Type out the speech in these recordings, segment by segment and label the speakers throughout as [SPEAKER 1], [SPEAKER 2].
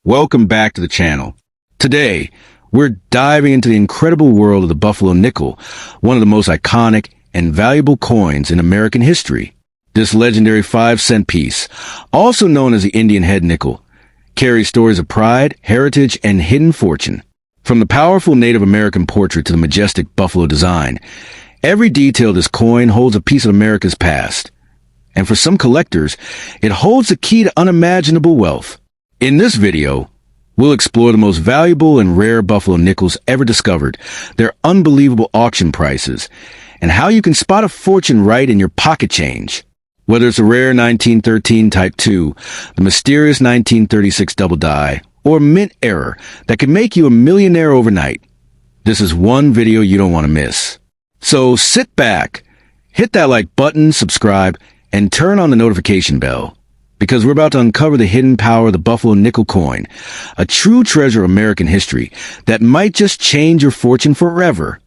[SPEAKER 1] Welcome back to the channel. Today, we're diving into the incredible world of the Buffalo nickel, one of the most iconic and valuable coins in American history. This legendary 5-cent piece, also known as the Indian head nickel, carries stories of pride, heritage, and hidden fortune. From the powerful Native American portrait to the majestic buffalo design, every detail of this coin holds a piece of America's past. And for some collectors, it holds the key to unimaginable wealth. In this video, we'll explore the most valuable and rare buffalo nickels ever discovered, their unbelievable auction prices, and how you can spot a fortune right in your pocket change. Whether it's a rare 1913 Type 2, the mysterious 1936 double die, or mint error that could make you a millionaire overnight, this is one video you don't want to miss. So sit back, hit that like button, subscribe, and turn on the notification bell, because we're about to uncover the hidden power of the Buffalo nickel coin, a true treasure of American history that might just change your fortune forever.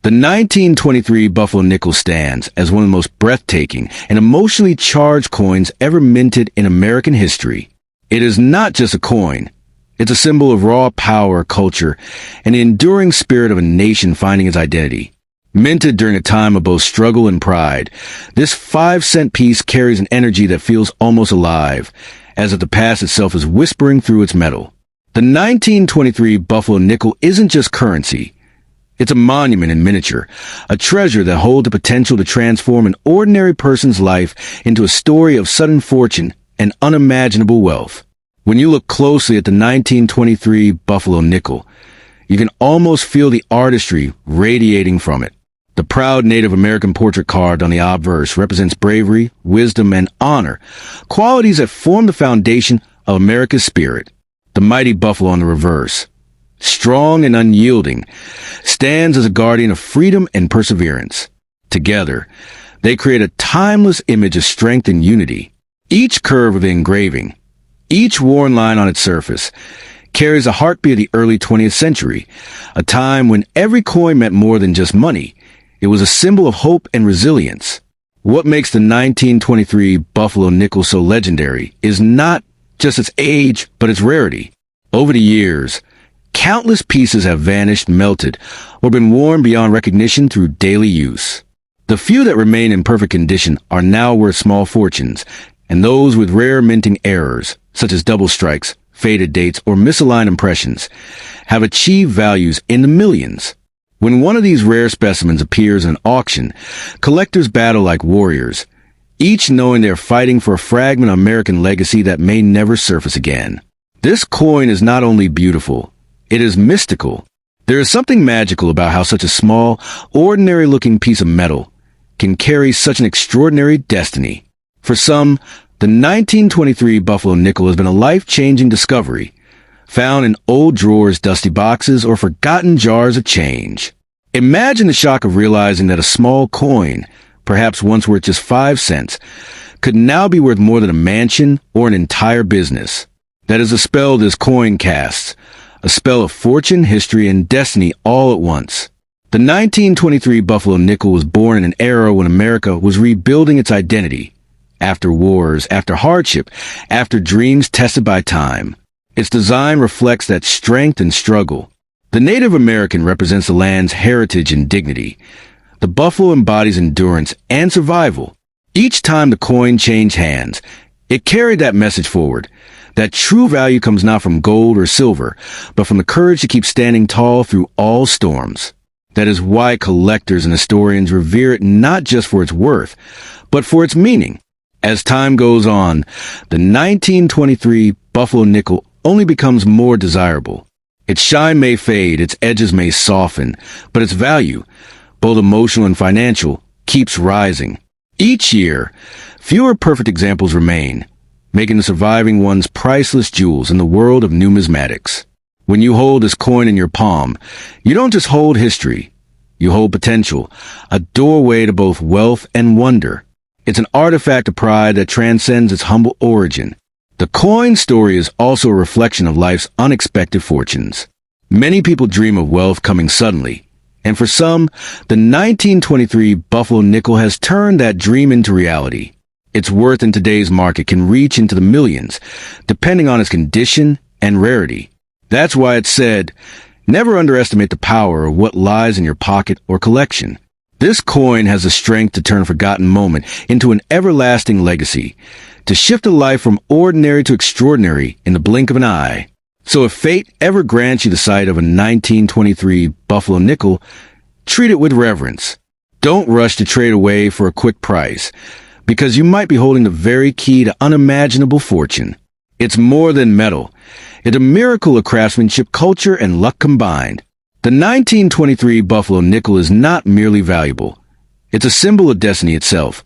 [SPEAKER 1] The 1923 Buffalo nickel stands as one of the most breathtaking and emotionally charged coins ever minted in American history. It is not just a coin. It's a symbol of raw power, culture, and the enduring spirit of a nation finding its identity. Minted during a time of both struggle and pride, this 5-cent piece carries an energy that feels almost alive, as if the past itself is whispering through its metal. The 1923 Buffalo nickel isn't just currency. It's a monument in miniature, a treasure that holds the potential to transform an ordinary person's life into a story of sudden fortune and unimaginable wealth. When you look closely at the 1923 Buffalo nickel, you can almost feel the artistry radiating from it. The proud Native American portrait carved on the obverse represents bravery, wisdom, and honor, qualities that form the foundation of America's spirit. The mighty buffalo on the reverse, strong and unyielding, stands as a guardian of freedom and perseverance. Together, they create a timeless image of strength and unity. Each curve of the engraving, each worn line on its surface, carries a heartbeat of the early 20th century, a time when every coin meant more than just money. It was a symbol of hope and resilience. What makes the 1923 Buffalo nickel so legendary is not just its age, but its rarity. Over the years, countless pieces have vanished, melted, or been worn beyond recognition through daily use. The few that remain in perfect condition are now worth small fortunes, and those with rare minting errors, such as double strikes, faded dates, or misaligned impressions, have achieved values in the millions. When one of these rare specimens appears in auction, collectors battle like warriors, each knowing they're fighting for a fragment of American legacy that may never surface again. This coin is not only beautiful, it is mystical. There is something magical about how such a small, ordinary-looking piece of metal can carry such an extraordinary destiny. For some, the 1923 Buffalo nickel has been a life-changing discovery, found in old drawers, dusty boxes, or forgotten jars of change. Imagine the shock of realizing that a small coin, perhaps once worth just 5 cents, could now be worth more than a mansion or an entire business. That is the spell this coin casts, a spell of fortune, history, and destiny all at once. The 1923 Buffalo nickel was born in an era when America was rebuilding its identity, after wars, after hardship, after dreams tested by time. Its design reflects that strength and struggle. The Native American represents the land's heritage and dignity. The buffalo embodies endurance and survival. Each time the coin changed hands, it carried that message forward, that true value comes not from gold or silver, but from the courage to keep standing tall through all storms. That is why collectors and historians revere it not just for its worth, but for its meaning. As time goes on, the 1923 Buffalo nickel only becomes more desirable. Its shine may fade, its edges may soften, but its value, both emotional and financial, keeps rising. Each year, fewer perfect examples remain, making the surviving ones priceless jewels in the world of numismatics. When you hold this coin in your palm, you don't just hold history, you hold potential, a doorway to both wealth and wonder. It's an artifact of pride that transcends its humble origin. The coin story is also a reflection of life's unexpected fortunes. Many people dream of wealth coming suddenly, and for some, the 1923 Buffalo nickel has turned that dream into reality. Its worth in today's market can reach into the millions, depending on its condition and rarity. That's why it's said, never underestimate the power of what lies in your pocket or collection. This coin has the strength to turn a forgotten moment into an everlasting legacy, to shift a life from ordinary to extraordinary in the blink of an eye. So if fate ever grants you the sight of a 1923 Buffalo nickel, treat it with reverence. Don't rush to trade away for a quick price, because you might be holding the very key to unimaginable fortune. It's more than metal. It's a miracle of craftsmanship, culture, and luck combined. The 1923 Buffalo nickel is not merely valuable. It's a symbol of destiny itself.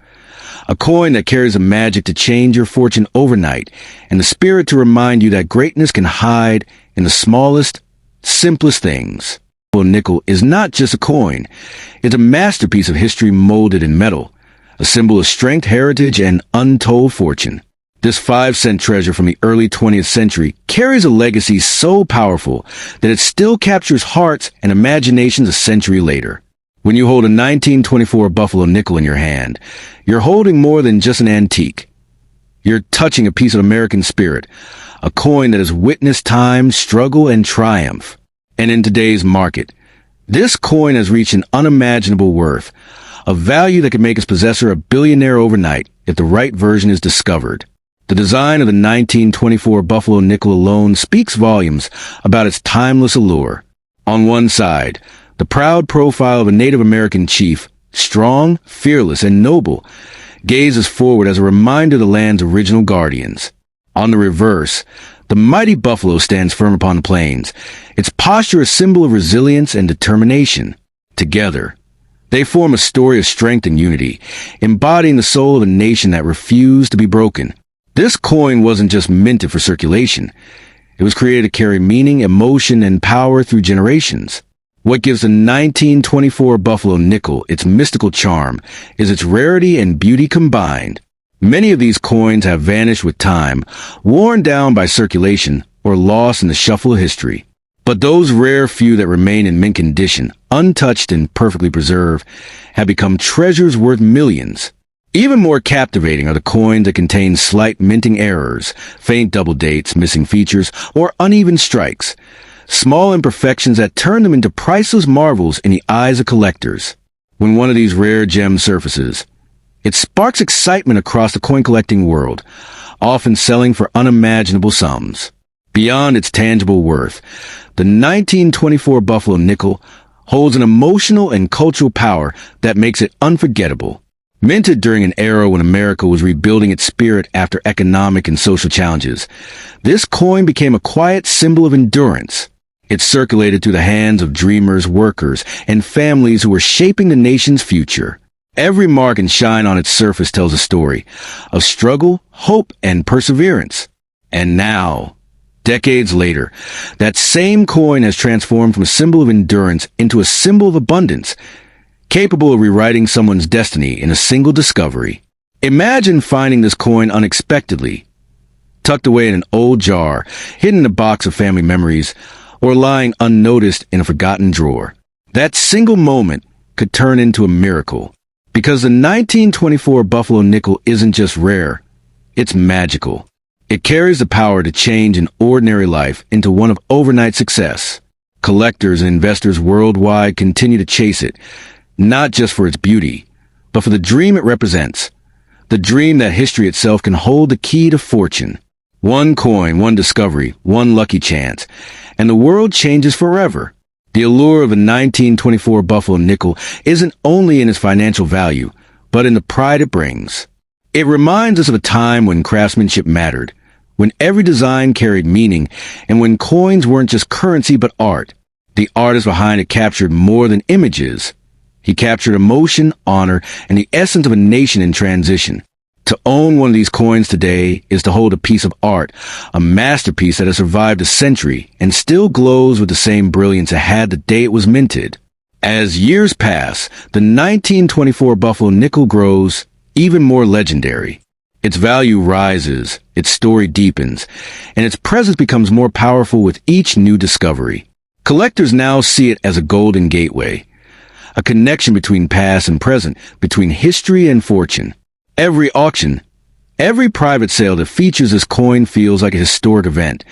[SPEAKER 1] A coin that carries a magic to change your fortune overnight, and the spirit to remind you that greatness can hide in the smallest, simplest things. The Buffalo nickel is not just a coin. It's a masterpiece of history molded in metal, a symbol of strength, heritage, and untold fortune. This 5-cent treasure from the early 20th century carries a legacy so powerful that it still captures hearts and imaginations a century later. When you hold a 1924 Buffalo nickel in your hand, you're holding more than just an antique. You're touching a piece of American spirit, a coin that has witnessed time, struggle, and triumph. And in today's market, this coin has reached an unimaginable worth, a value that could make its possessor a billionaire overnight if the right version is discovered. The design of the 1924 Buffalo nickel alone speaks volumes about its timeless allure. On one side, the proud profile of a Native American chief, strong, fearless, and noble, gazes forward as a reminder of the land's original guardians. On the reverse, the mighty buffalo stands firm upon the plains, its posture a symbol of resilience and determination. Together, they form a story of strength and unity, embodying the soul of a nation that refused to be broken. This coin wasn't just minted for circulation. It was created to carry meaning, emotion, and power through generations. What gives the 1924 Buffalo nickel its mystical charm is its rarity and beauty combined. Many of these coins have vanished with time, worn down by circulation, or lost in the shuffle of history. But those rare few that remain in mint condition, untouched and perfectly preserved, have become treasures worth millions. Even more captivating are the coins that contain slight minting errors, faint double dates, missing features, or uneven strikes. Small imperfections that turn them into priceless marvels in the eyes of collectors. When one of these rare gems surfaces, it sparks excitement across the coin collecting world, often selling for unimaginable sums. Beyond its tangible worth, the 1924 Buffalo nickel holds an emotional and cultural power that makes it unforgettable. Minted during an era when America was rebuilding its spirit after economic and social challenges, this coin became a quiet symbol of endurance. It circulated through the hands of dreamers, workers, and families who were shaping the nation's future. Every mark and shine on its surface tells a story of struggle, hope, and perseverance. And now, decades later, that same coin has transformed from a symbol of endurance into a symbol of abundance, capable of rewriting someone's destiny in a single discovery. Imagine finding this coin unexpectedly, tucked away in an old jar, hidden in a box of family memories, or lying unnoticed in a forgotten drawer. That single moment could turn into a miracle, because the 1924 Buffalo nickel isn't just rare, it's magical. It carries the power to change an ordinary life into one of overnight success. Collectors and investors worldwide continue to chase it, not just for its beauty, but for the dream it represents. The dream that history itself can hold the key to fortune. One coin, one discovery, one lucky chance, and the world changes forever. The allure of the 1924 Buffalo nickel isn't only in its financial value, but in the pride it brings. It reminds us of a time when craftsmanship mattered, when every design carried meaning, and when coins weren't just currency but art. The artist behind it captured more than images. He captured emotion, honor, and the essence of a nation in transition. To own one of these coins today is to hold a piece of art, a masterpiece that has survived a century and still glows with the same brilliance it had the day it was minted. As years pass, the 1924 Buffalo nickel grows even more legendary. Its value rises, its story deepens, and its presence becomes more powerful with each new discovery. Collectors now see it as a golden gateway, a connection between past and present, between history and fortune. Every auction, Every private sale that features this coin feels like a historic event,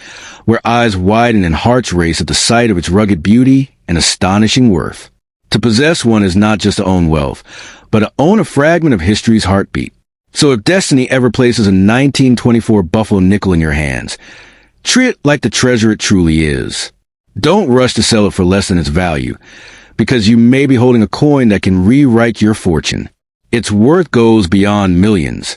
[SPEAKER 1] where eyes widen and hearts race at the sight of its rugged beauty and astonishing worth. To possess one is not just to own wealth, but to own a fragment of history's heartbeat. So if destiny ever places a 1924 Buffalo nickel in your hands, treat it like the treasure it truly is. Don't rush to sell it for less than its value, because you may be holding a coin that can rewrite your fortune. Its worth goes beyond millions.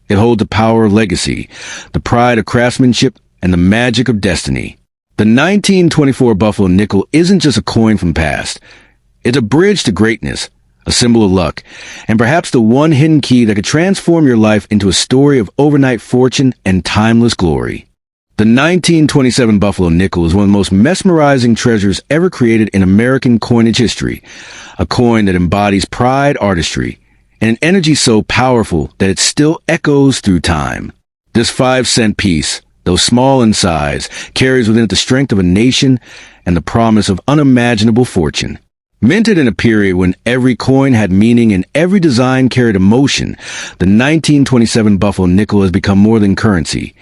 [SPEAKER 1] It holds the power of legacy, the pride of craftsmanship, and the magic of destiny. The 1924 Buffalo nickel isn't just a coin from the past. It's a bridge to greatness, a symbol of luck, and perhaps the one hidden key that could transform your life into a story of overnight fortune and timeless glory. The 1927 Buffalo nickel is one of the most mesmerizing treasures ever created in American coinage history, a coin that embodies pride, artistry, and an energy so powerful that it still echoes through time. This 5-cent piece, though small in size, carries within it the strength of a nation and the promise of unimaginable fortune. Minted in a period when every coin had meaning and every design carried emotion, the 1927 Buffalo nickel has become more than currency.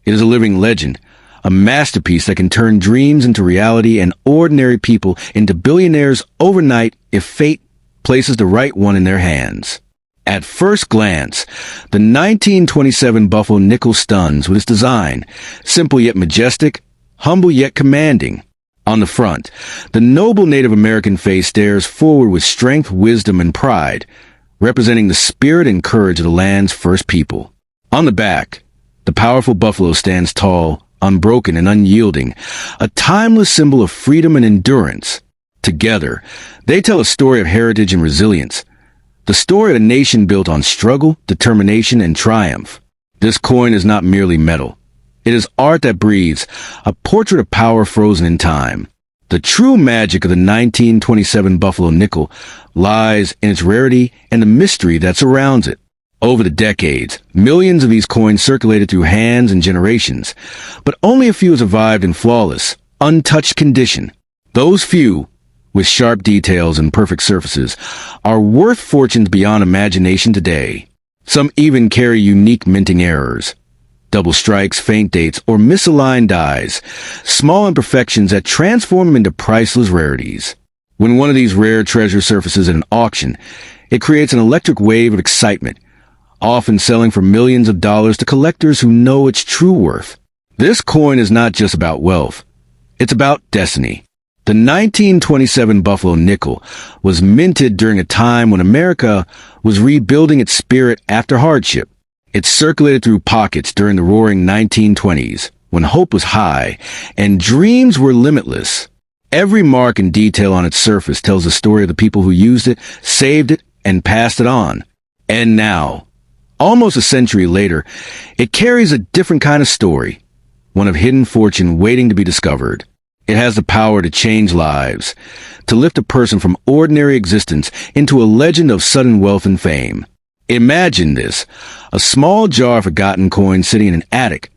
[SPEAKER 1] It is a living legend, a masterpiece that can turn dreams into reality and ordinary people into billionaires overnight if fate places the right one in their hands. At first glance, the 1927 Buffalo nickel stuns with its design, simple yet majestic, humble yet commanding. On the front, the noble Native American face stares forward with strength, wisdom, and pride, representing the spirit and courage of the land's first people. On the back, the powerful buffalo stands tall, unbroken, and unyielding, a timeless symbol of freedom and endurance. Together, they tell a story of heritage and resilience, the story of a nation built on struggle, determination, and triumph. This coin is not merely metal. It is art that breathes, a portrait of power frozen in time. The true magic of the 1927 Buffalo nickel lies in its rarity and the mystery that surrounds it. Over the decades, millions of these coins circulated through hands and generations, but only a few have survived in flawless, untouched condition. Those few, with sharp details and perfect surfaces, are worth fortunes beyond imagination today. Some even carry unique minting errors, double strikes, faint dates, or misaligned dies, small imperfections that transform them into priceless rarities. When one of these rare treasures surfaces at an auction, it creates an electric wave of excitement, often selling for millions of dollars to collectors who know its true worth. This coin is not just about wealth. It's about destiny. The 1927 Buffalo nickel was minted during a time when America was rebuilding its spirit after hardship. It circulated through pockets during the roaring 1920s, when hope was high and dreams were limitless. Every mark and detail on its surface tells the story of the people who used it, saved it, and passed it on. And now, almost a century later, it carries a different kind of story, one of hidden fortune waiting to be discovered. It has the power to change lives, to lift a person from ordinary existence into a legend of sudden wealth and fame. Imagine this, a small jar of forgotten coins sitting in an attic,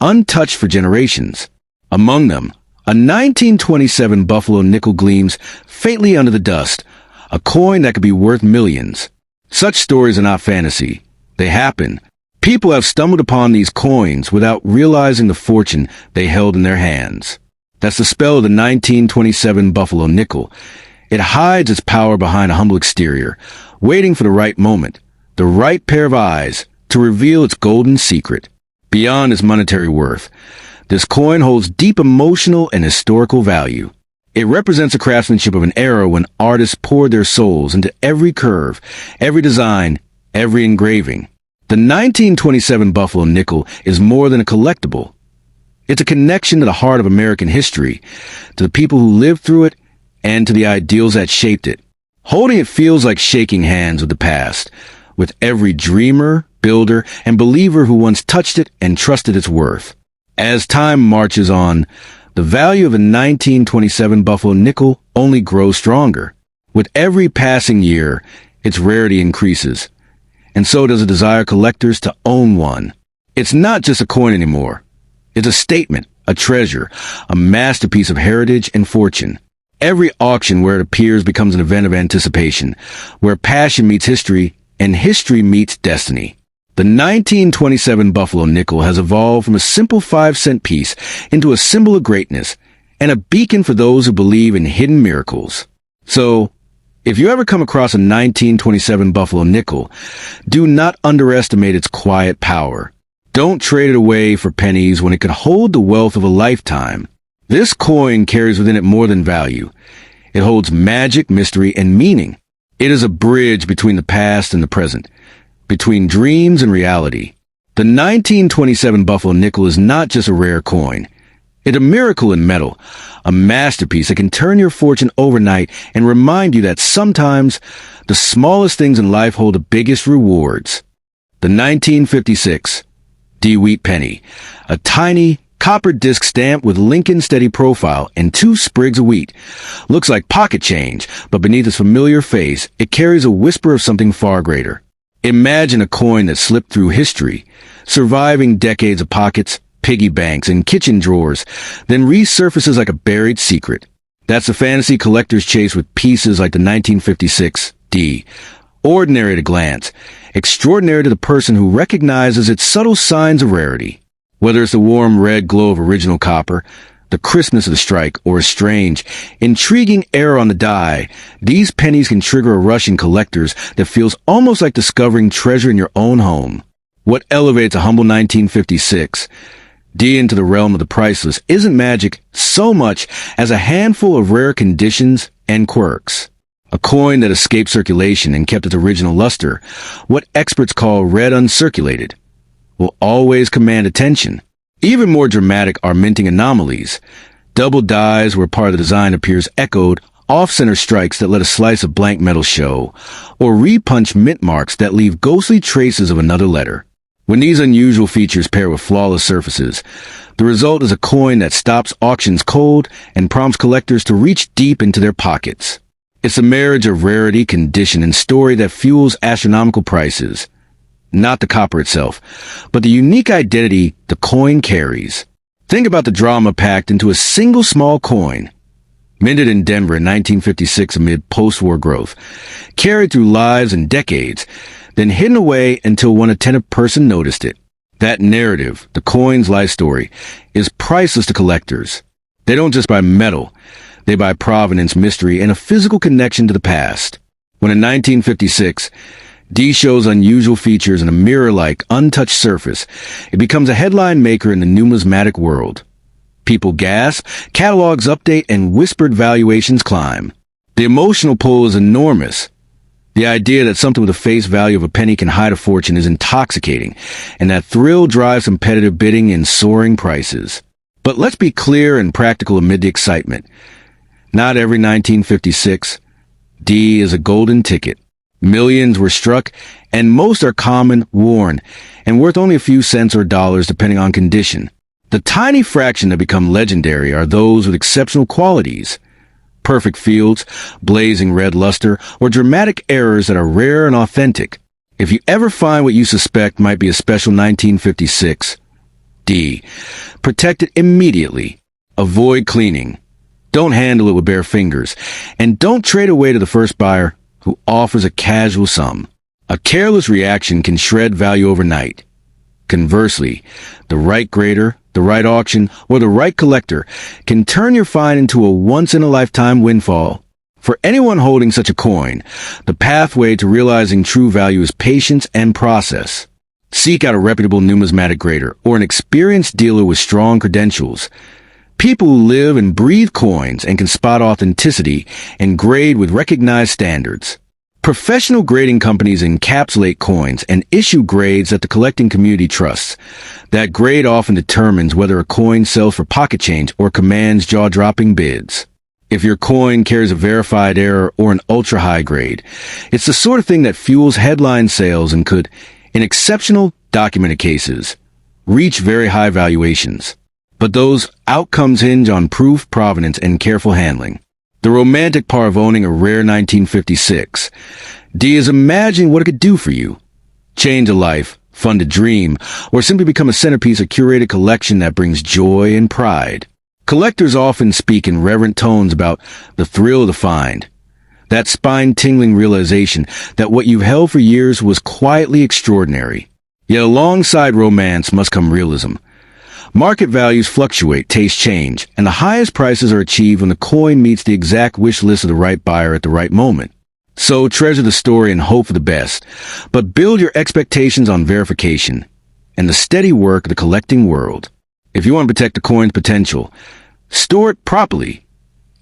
[SPEAKER 1] untouched for generations. Among them, a 1927 Buffalo nickel gleams faintly under the dust, a coin that could be worth millions. Such stories are not fantasy. They happen. People have stumbled upon these coins without realizing the fortune they held in their hands. That's the spell of the 1927 Buffalo nickel. It hides its power behind a humble exterior, waiting for the right moment, the right pair of eyes, to reveal its golden secret. Beyond its monetary worth, this coin holds deep emotional and historical value. It represents the craftsmanship of an era when artists poured their souls into every curve, every design, every engraving. The 1927 Buffalo nickel is more than a collectible. It's a connection to the heart of American history, to the people who lived through it, and to the ideals that shaped it. Holding it feels like shaking hands with the past, with every dreamer, builder, and believer who once touched it and trusted its worth. As time marches on, the value of the 1927 Buffalo nickel only grows stronger. With every passing year, its rarity increases, and so does the desire of collectors to own one. It's not just a coin anymore. It's a statement, a treasure, a masterpiece of heritage and fortune. Every auction where it appears becomes an event of anticipation, where passion meets history and history meets destiny. The 1927 Buffalo nickel has evolved from a simple 5-cent piece into a symbol of greatness and a beacon for those who believe in hidden miracles. So, if you ever come across a 1927 Buffalo nickel, do not underestimate its quiet power. Don't trade it away for pennies when it could hold the wealth of a lifetime. This coin carries within it more than value. It holds magic, mystery, and meaning. It is a bridge between the past and the present, between dreams and reality. The 1927 Buffalo nickel is not just a rare coin. It's a miracle in metal, a masterpiece that can turn your fortune overnight and remind you that sometimes the smallest things in life hold the biggest rewards. The 1956 DeWheat penny, a tiny copper disc stamp with Lincoln steady profile and 2 sprigs of wheat. Looks like pocket change, but beneath its familiar face, it carries a whisper of something far greater. Imagine a coin that slipped through history, surviving decades of pockets, piggy banks, and kitchen drawers, then resurfaces like a buried secret. That's the fantasy collector's chase with pieces like the 1956 D. Ordinary at a glance, extraordinary to the person who recognizes its subtle signs of rarity. Whether it's the warm red glow of original copper, the crispness of the strike, or a strange, intriguing error on the die, these pennies can trigger a rush in collectors that feels almost like discovering treasure in your own home. What elevates a humble 1956 D into the realm of the priceless isn't magic so much as a handful of rare conditions and quirks. A coin that escaped circulation and kept its original luster, what experts call red uncirculated, will always command attention. Even more dramatic are minting anomalies. Double dies where part of the design appears echoed, off-center strikes that let a slice of blank metal show, or repunch mint marks that leave ghostly traces of another letter. When these unusual features pair with flawless surfaces, the result is a coin that stops auctions cold and prompts collectors to reach deep into their pockets. It's a marriage of rarity, condition, and story that fuels astronomical prices. Not the copper itself, but the unique identity the coin carries. Think about the drama packed into a single small coin. Minted in Denver in 1956 amid post-war growth, carried through lives and decades, then hidden away until one attentive person noticed it. That narrative, the coin's life story, is priceless to collectors. They don't just buy metal, they buy provenance, mystery, and a physical connection to the past. When in 1956, D shows unusual features in a mirror-like, untouched surface, it becomes a headline maker in the numismatic world. People gasp, catalogs update, and whispered valuations climb. The emotional pull is enormous. The idea that something with the face value of a penny can hide a fortune is intoxicating, and that thrill drives competitive bidding and soaring prices. But let's be clear and practical amid the excitement. Not every 1956 D is a golden ticket. Millions were struck, and most are common, worn, and worth only a few cents or dollars depending on condition. The tiny fraction that become legendary are those with exceptional qualities. Perfect fields, blazing red luster, or dramatic errors that are rare and authentic. If you ever find what you suspect might be a special 1956 D, protect it immediately. Avoid cleaning. Don't handle it with bare fingers, and don't trade away to the first buyer who offers a casual sum. A careless reaction can shred value overnight. Conversely, the right grader, the right auction, or the right collector can turn your find into a once-in-a-lifetime windfall. For anyone holding such a coin, the pathway to realizing true value is patience and process. Seek out a reputable numismatic grader or an experienced dealer with strong credentials. People who live and breathe coins and can spot authenticity and grade with recognized standards. Professional grading companies encapsulate coins and issue grades that the collecting community trusts. That grade often determines whether a coin sells for pocket change or commands jaw-dropping bids. If your coin carries a verified error or an ultra-high grade, it's the sort of thing that fuels headline sales and could, in exceptional documented cases, reach very high valuations. But those outcomes hinge on proof, provenance, and careful handling. The romantic part of owning a rare 1956 D is imagining what it could do for you. Change a life, fund a dream, or simply become a centerpiece of curated collection that brings joy and pride. Collectors often speak in reverent tones about the thrill of the find. That spine-tingling realization that what you've held for years was quietly extraordinary. Yet alongside romance must come realism. Market values fluctuate, tastes change, and the highest prices are achieved when the coin meets the exact wish list of the right buyer at the right moment. So treasure the story and hope for the best, but build your expectations on verification and the steady work of the collecting world. If you want to protect the coin's potential, store it properly.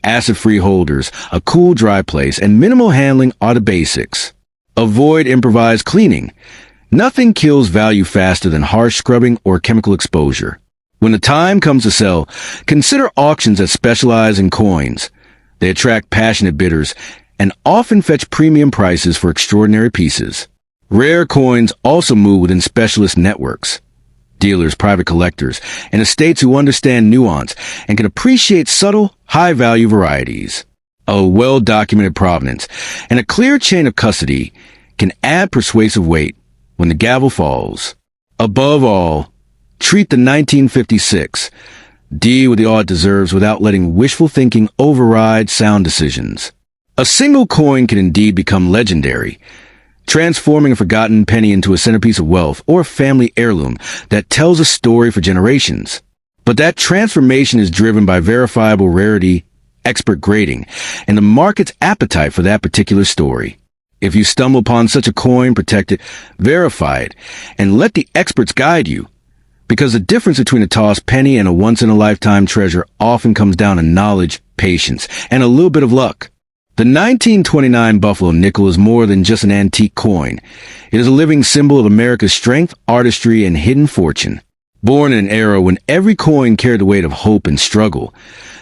[SPEAKER 1] Acid-free holders, a cool, dry place, and minimal handling are the basics. Avoid improvised cleaning. Nothing kills value faster than harsh scrubbing or chemical exposure. When the time comes to sell, consider auctions that specialize in coins. They attract passionate bidders and often fetch premium prices for extraordinary pieces. Rare coins also move within specialist networks. Dealers, private collectors, and estates who understand nuance and can appreciate subtle, high-value varieties. A well-documented provenance and a clear chain of custody can add persuasive weight when the gavel falls. Above all, treat the 1956 D with the awe it deserves without letting wishful thinking override sound decisions. A single coin can indeed become legendary, transforming a forgotten penny into a centerpiece of wealth or a family heirloom that tells a story for generations. But that transformation is driven by verifiable rarity, expert grading, and the market's appetite for that particular story. If you stumble upon such a coin, protect it, verify it, and let the experts guide you. Because the difference between a tossed penny and a once-in-a-lifetime treasure often comes down to knowledge, patience, and a little bit of luck. The 1929 Buffalo nickel is more than just an antique coin. It is a living symbol of America's strength, artistry, and hidden fortune. Born in an era when every coin carried the weight of hope and struggle,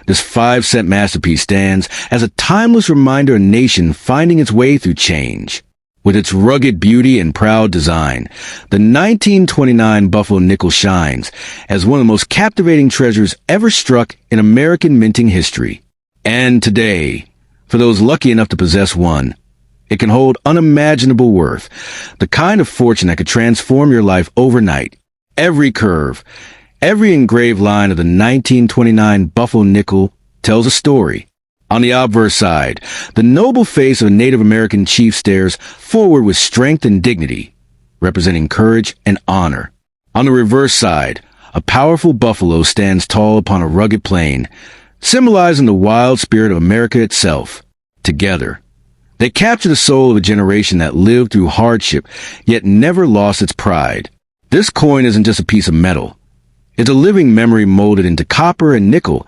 [SPEAKER 1] this 5-cent masterpiece stands as a timeless reminder of a nation finding its way through change. With its rugged beauty and proud design, the 1929 Buffalo nickel shines as one of the most captivating treasures ever struck in American minting history. And today, for those lucky enough to possess one, it can hold unimaginable worth, the kind of fortune that could transform your life overnight. Every curve, every engraved line of the 1929 Buffalo nickel tells a story. On the obverse side, the noble face of a Native American chief stares forward with strength and dignity, representing courage and honor. On the reverse side, a powerful buffalo stands tall upon a rugged plain, symbolizing the wild spirit of America itself. Together, they capture the soul of a generation that lived through hardship, yet never lost its pride. This coin isn't just a piece of metal. It's a living memory molded into copper and nickel,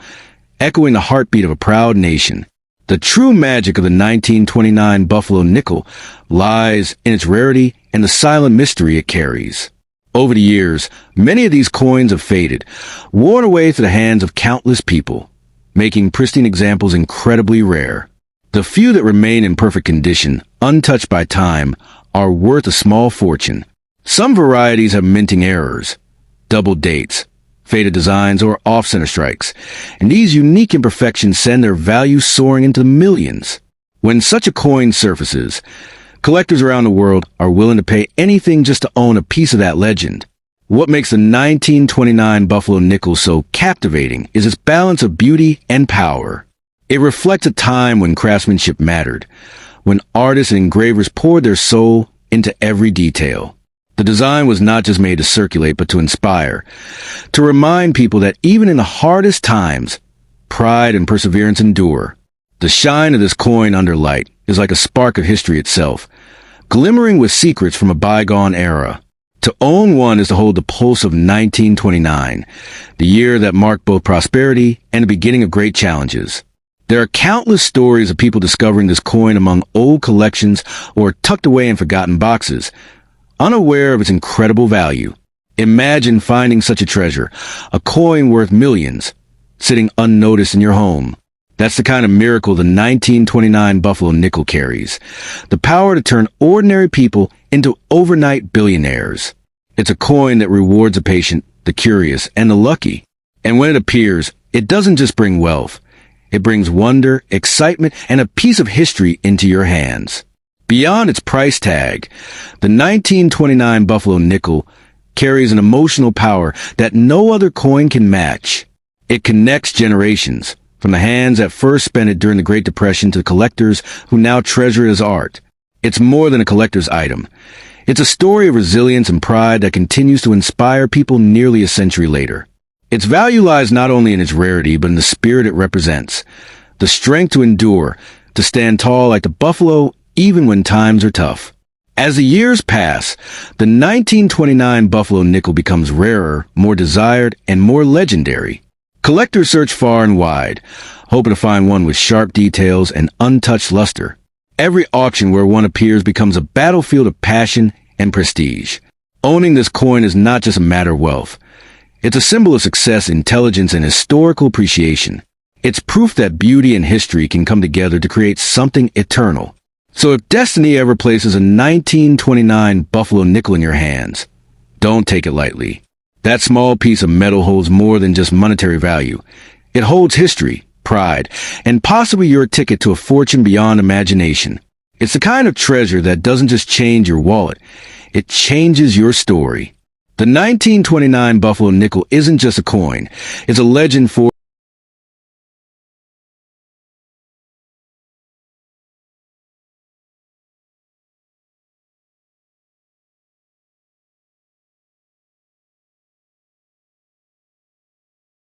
[SPEAKER 1] echoing the heartbeat of a proud nation. The true magic of the 1929 Buffalo nickel lies in its rarity and the silent mystery it carries. Over the years, many of these coins have faded, worn away through the hands of countless people, making pristine examples incredibly rare. The few that remain in perfect condition, untouched by time, are worth a small fortune. Some varieties have minting errors, double dates, faded designs, or off-center strikes, and these unique imperfections send their value soaring into the millions. When such a coin surfaces, collectors around the world are willing to pay anything just to own a piece of that legend. What makes the 1929 Buffalo nickel so captivating is its balance of beauty and power. It reflects a time when craftsmanship mattered, when artists and engravers poured their soul into every detail. The design was not just made to circulate, but to inspire, to remind people that even in the hardest times, pride and perseverance endure. The shine of this coin under light is like a spark of history itself, glimmering with secrets from a bygone era. To own one is to hold the pulse of 1929, the year that marked both prosperity and the beginning of great challenges. There are countless stories of people discovering this coin among old collections or tucked away in forgotten boxes, unaware of its incredible value. Imagine finding such a treasure, a coin worth millions, sitting unnoticed in your home. That's the kind of miracle the 1929 Buffalo nickel carries, the power to turn ordinary people into overnight billionaires. It's a coin that rewards the patient, the curious, and the lucky. And when it appears, it doesn't just bring wealth. It brings wonder, excitement, and a piece of history into your hands. Beyond its price tag, the 1929 Buffalo nickel carries an emotional power that no other coin can match. It connects generations, from the hands that first spent it during the Great Depression to the collectors who now treasure it as art. It's more than a collector's item. It's a story of resilience and pride that continues to inspire people nearly a century later. Its value lies not only in its rarity, but in the spirit it represents. The strength to endure, to stand tall like the buffalo, even when times are tough. As the years pass, the 1929 Buffalo nickel becomes rarer, more desired, and more legendary. Collectors search far and wide, hoping to find one with sharp details and untouched luster. Every auction where one appears becomes a battlefield of passion and prestige. Owning this coin is not just a matter of wealth. It's a symbol of success, intelligence, and historical appreciation. It's proof that beauty and history can come together to create something eternal. So if destiny ever places a 1929 Buffalo nickel in your hands, don't take it lightly. That small piece of metal holds more than just monetary value. It holds history, pride, and possibly your ticket to a fortune beyond imagination. It's the kind of treasure that doesn't just change your wallet, it changes your story. The 1929 Buffalo nickel isn't just a coin, it's a legend for